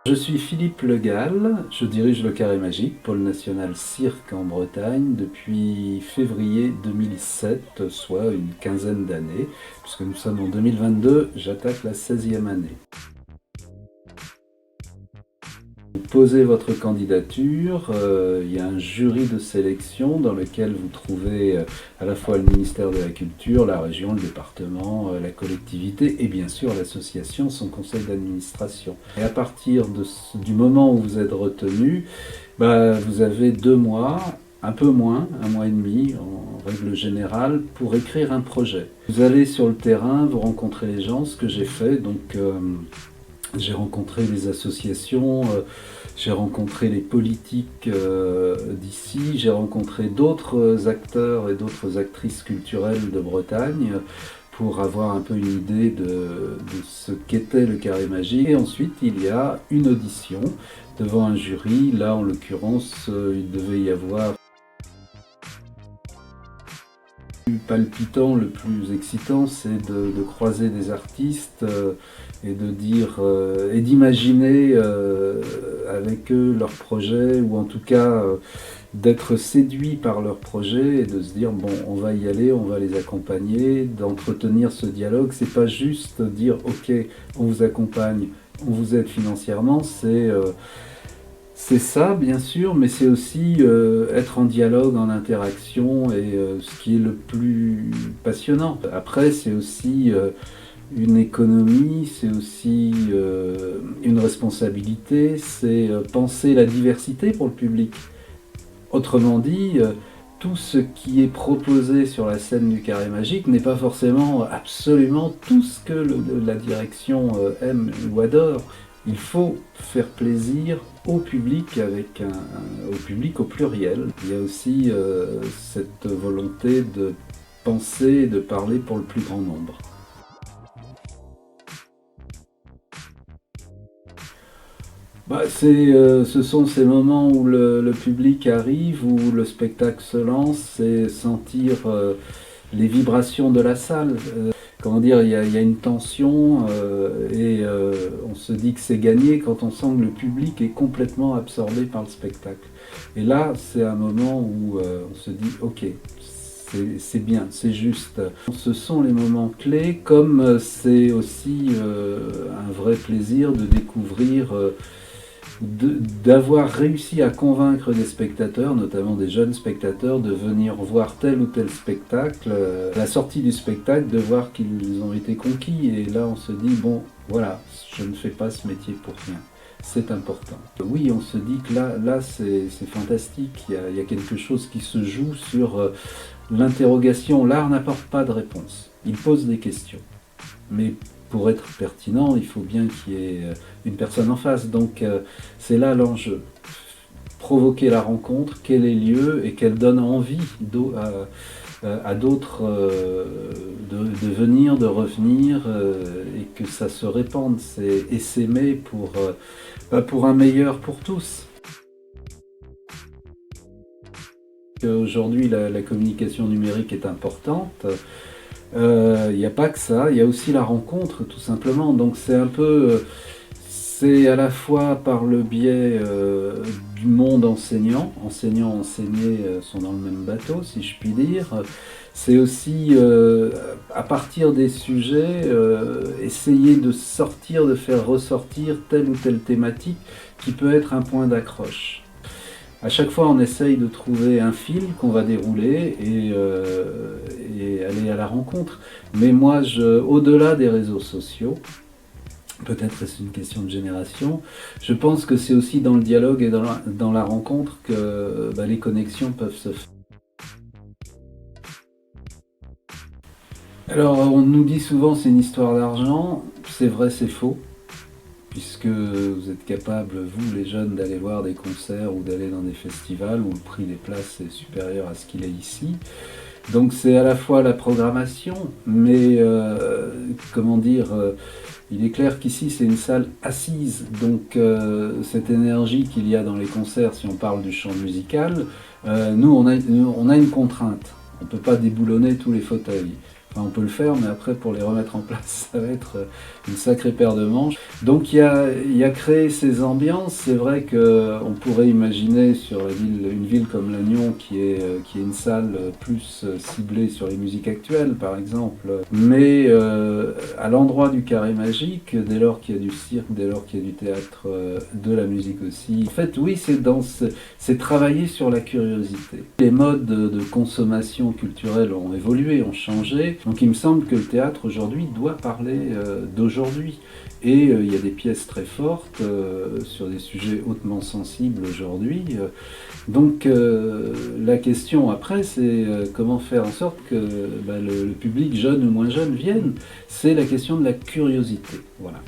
Je suis Philippe Le Gall, je dirige le Carré Magique, pôle national cirque en Bretagne, depuis février 2007, soit une quinzaine d'années, puisque nous sommes en 2022, j'attaque la 16e année. Vous posez votre candidature, il y a un jury de sélection dans lequel vous trouvez à la fois le ministère de la Culture, la région, le département, la collectivité et bien sûr l'association, son conseil d'administration. Et à partir du moment où vous êtes retenu, vous avez 2 mois, un peu moins, 1 mois et demi en règle générale, pour écrire un projet. Vous allez sur le terrain, vous rencontrez les gens, ce que j'ai fait, donc j'ai rencontré les associations, j'ai rencontré les politiques d'ici, j'ai rencontré d'autres acteurs et d'autres actrices culturelles de Bretagne pour avoir un peu une idée de ce qu'était le Carré Magique. Et ensuite, il y a une audition devant un jury. Là, en l'occurrence, il devait y avoir le plus palpitant, le plus excitant, c'est de croiser des artistes et de dire et d'imaginer avec eux leurs projets, ou en tout cas d'être séduit par leurs projets et de se dire bon, on va y aller, on va les accompagner, d'entretenir ce dialogue. C'est pas juste dire ok, on vous accompagne, on vous aide financièrement, c'est ça, bien sûr, mais c'est aussi être en dialogue, en interaction, et ce qui est le plus passionnant. Après, c'est aussi une économie, c'est aussi une responsabilité, c'est penser la diversité pour le public. Autrement dit, tout ce qui est proposé sur la scène du Carré Magique n'est pas forcément absolument tout ce que la direction aime ou adore. Il faut faire plaisir au public, au public au pluriel. Il y a aussi cette volonté de penser et de parler pour le plus grand nombre. Ce sont ces moments où le public arrive, où le spectacle se lance, c'est sentir les vibrations de la salle. Comment dire, il y a une tension et on se dit que c'est gagné quand on sent que le public est complètement absorbé par le spectacle. Et là, c'est un moment où on se dit ok, c'est bien, c'est juste. Ce sont les moments clés, comme c'est aussi un vrai plaisir de découvrir d'avoir réussi à convaincre des spectateurs, notamment des jeunes spectateurs, de venir voir tel ou tel spectacle, à la sortie du spectacle, de voir qu'ils ont été conquis. Et là, on se dit, bon, voilà, je ne fais pas ce métier pour rien. C'est important. Oui, on se dit que là c'est fantastique. Il y a quelque chose qui se joue sur l'interrogation. L'art n'apporte pas de réponse. Il pose des questions. Mais pour être pertinent, il faut bien qu'il y ait une personne en face. Donc c'est là l'enjeu. Provoquer la rencontre, qu'elle ait lieu et qu'elle donne envie à d'autres de venir, de revenir et que ça se répande. C'est essaimer pour un meilleur pour tous. Aujourd'hui, la communication numérique est importante. Il n'y a pas que ça, il y a aussi la rencontre tout simplement. Donc c'est un peu, c'est à la fois par le biais du monde enseignant, enseignés sont dans le même bateau si je puis dire. C'est aussi à partir des sujets, essayer de sortir, de faire ressortir telle ou telle thématique qui peut être un point d'accroche. À chaque fois, on essaye de trouver un fil qu'on va dérouler et aller à la rencontre. Mais moi, au-delà des réseaux sociaux, peut-être est-ce une question de génération, je pense que c'est aussi dans le dialogue et dans la rencontre que les connexions peuvent se faire. Alors, on nous dit souvent c'est une histoire d'argent, c'est vrai, c'est faux. Puisque vous êtes capables, vous les jeunes, d'aller voir des concerts ou d'aller dans des festivals où le prix des places est supérieur à ce qu'il est ici. Donc c'est à la fois la programmation, mais comment dire, il est clair qu'ici c'est une salle assise, donc cette énergie qu'il y a dans les concerts, si on parle du chant musical, nous on a une contrainte, on ne peut pas déboulonner tous les fauteuils. Enfin, on peut le faire, mais après, pour les remettre en place, ça va être une sacrée paire de manches. Donc il y a créé ces ambiances. C'est vrai qu'on pourrait imaginer sur une ville comme Lannion qui est une salle plus ciblée sur les musiques actuelles, par exemple. Mais à l'endroit du Carré Magique, dès lors qu'il y a du cirque, dès lors qu'il y a du théâtre, de la musique aussi. En fait, oui, c'est travailler sur la curiosité. Les modes de consommation culturelle ont évolué, ont changé. Donc il me semble que le théâtre aujourd'hui doit parler d'aujourd'hui. Et il y a des pièces très fortes sur des sujets hautement sensibles aujourd'hui. Donc la question après, c'est comment faire en sorte que le public, jeune ou moins jeune, vienne. C'est la question de la curiosité. Voilà.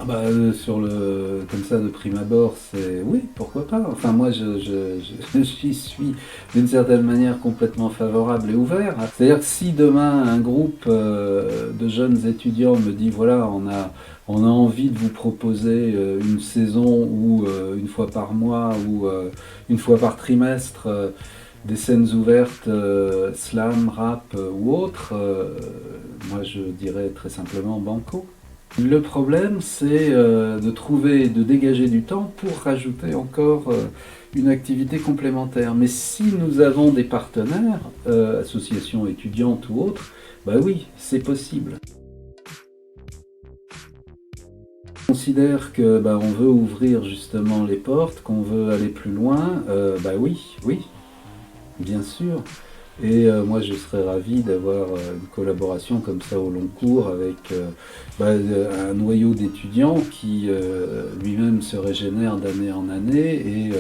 Ah bah, comme ça de prime abord, c'est oui, pourquoi pas. Enfin moi j'y suis d'une certaine manière complètement favorable et ouvert. C'est-à-dire que si demain un groupe de jeunes étudiants me dit voilà on a envie de vous proposer une saison ou une fois par mois ou une fois par trimestre des scènes ouvertes, slam, rap ou autre, moi je dirais très simplement banco. Le problème, c'est de trouver, de dégager du temps pour rajouter encore une activité complémentaire. Mais si nous avons des partenaires, associations étudiantes ou autres, bah oui, c'est possible. On considère que on veut ouvrir justement les portes, qu'on veut aller plus loin, bah oui, oui, bien sûr. Et moi, je serais ravi d'avoir une collaboration comme ça au long cours avec un noyau d'étudiants qui lui-même se régénère d'année en année et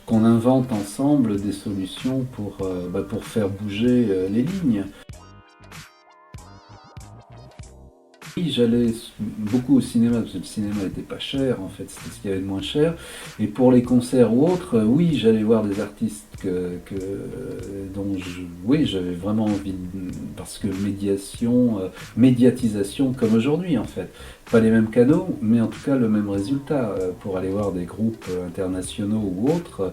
qu'on invente ensemble des solutions pour faire bouger les lignes. Oui, j'allais beaucoup au cinéma, parce que le cinéma n'était pas cher, en fait, c'était ce qu'il y avait de moins cher. Et pour les concerts ou autres, oui, j'allais voir des artistes oui, j'avais vraiment envie, parce que médiatisation comme aujourd'hui, en fait. Pas les mêmes canaux, mais en tout cas le même résultat, pour aller voir des groupes internationaux ou autres.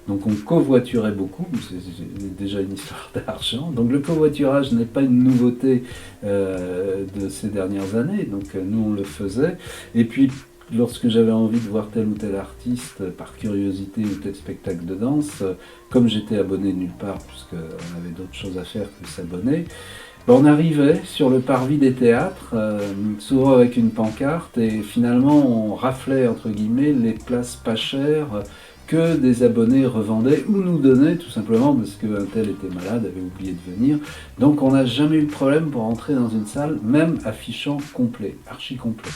Donc on covoiturait beaucoup, c'est déjà une histoire d'argent. Donc le covoiturage n'est pas une nouveauté de ces dernières années, donc nous on le faisait. Et puis lorsque j'avais envie de voir tel ou tel artiste par curiosité ou tel spectacle de danse, comme j'étais abonné nulle part, puisqu'on avait d'autres choses à faire que s'abonner, on arrivait sur le parvis des théâtres, souvent avec une pancarte, et finalement on raflait entre guillemets les places pas chères que des abonnés revendaient ou nous donnaient tout simplement parce qu'un tel était malade, avait oublié de venir. Donc on n'a jamais eu de problème pour entrer dans une salle, même affichant complet, archi complet.